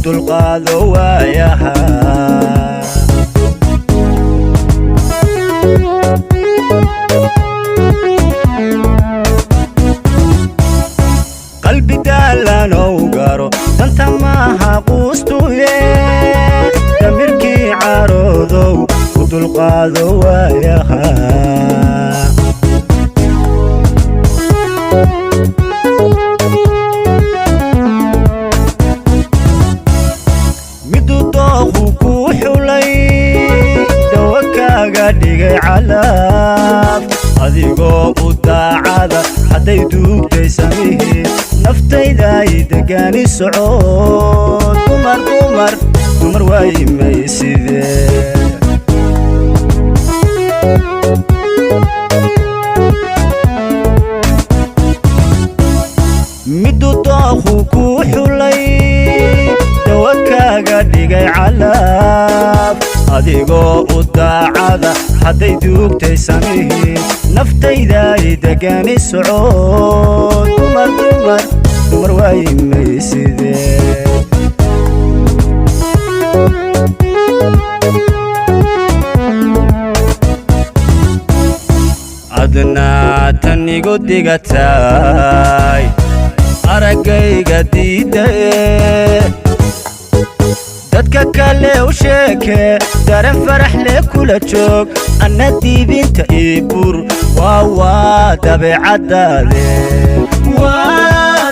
dulqaado waayaha qalbi daalan oo garo danta maaha quustuye damirkii caroodow dulqaado waayaha dhigay calaab adigoo u daacada hadday duugtay samihi naftayda ay degaani socod dumar waayimay sidee middu dooqu ku xulay dawakaaga dhigay calaab adigoo u daacada hadday duugtay samihi naftayda ay degaani socod dumar waayimay sidee adna tan igu digatay araggayga diidaye dadka kale u sheeke daran farax le kula joog Adna Dibinta Iibuur waa dabeecadaade waa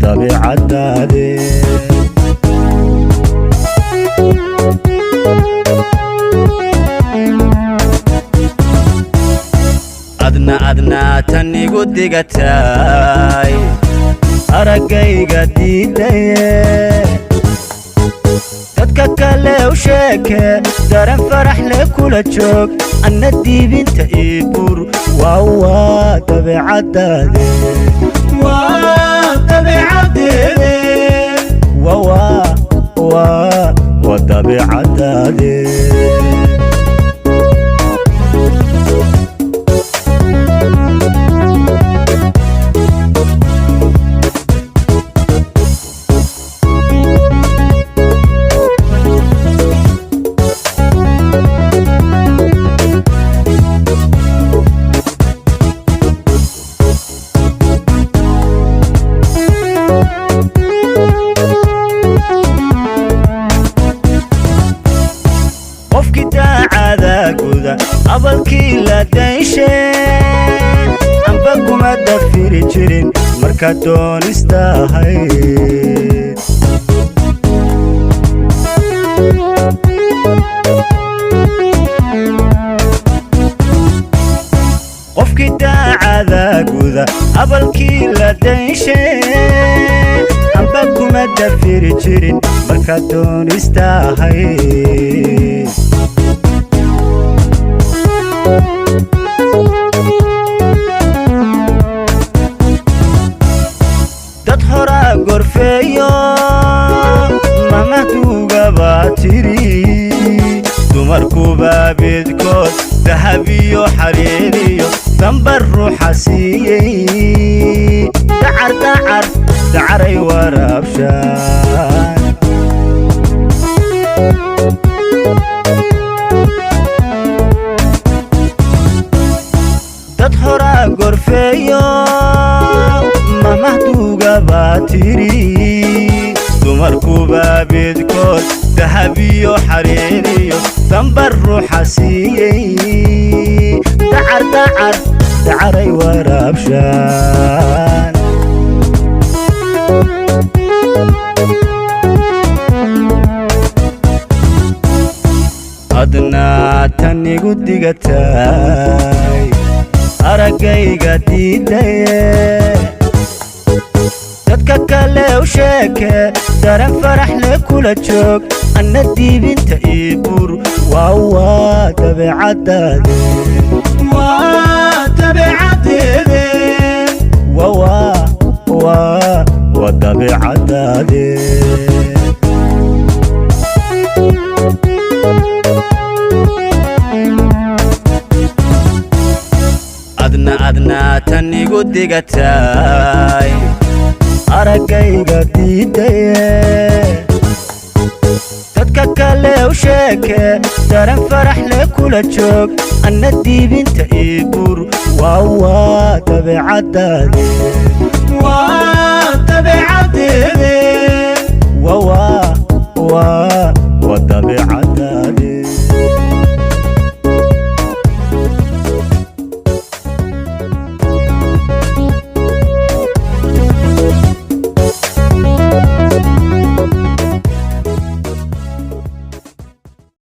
dabeecadaade adna tan igu digatay araggayga diidaye dadka kale u sheeke daran farax le kula joog Adna Dibinta Iibuur waa dabeecadaade waa dabeecadaade abalkii la dayshay amba kuma dafiri jirin marka doonistahay qofkii daacada guda abalkii la dayshay amba kuma dafiri jirin marka doonistahay dad horaa gorfeeyo mamahduuga baa tiri dumarkuba bidkood dahab iyo xariiriyo dambar ruuxa siiyey dacaray waraabshaan dad horaa gorfeeyo mamahduuga baa tiri dumarkuba bidkood dahab iyo xariiriyo dambar ruuxa siiyey dacaray waraabshaan adna tan igu digatay araggayga diidaye dadka kale u sheeke daran farax le kula joog Adna Dibinta Iibuur waa dabeecadaade waa dabeecadaade adna tan igu dig dhigatay aragayga diidaye dadka kale u sheeke daran farax le kula joog Adna Dibinta Iibuur waa dabeecadaade waa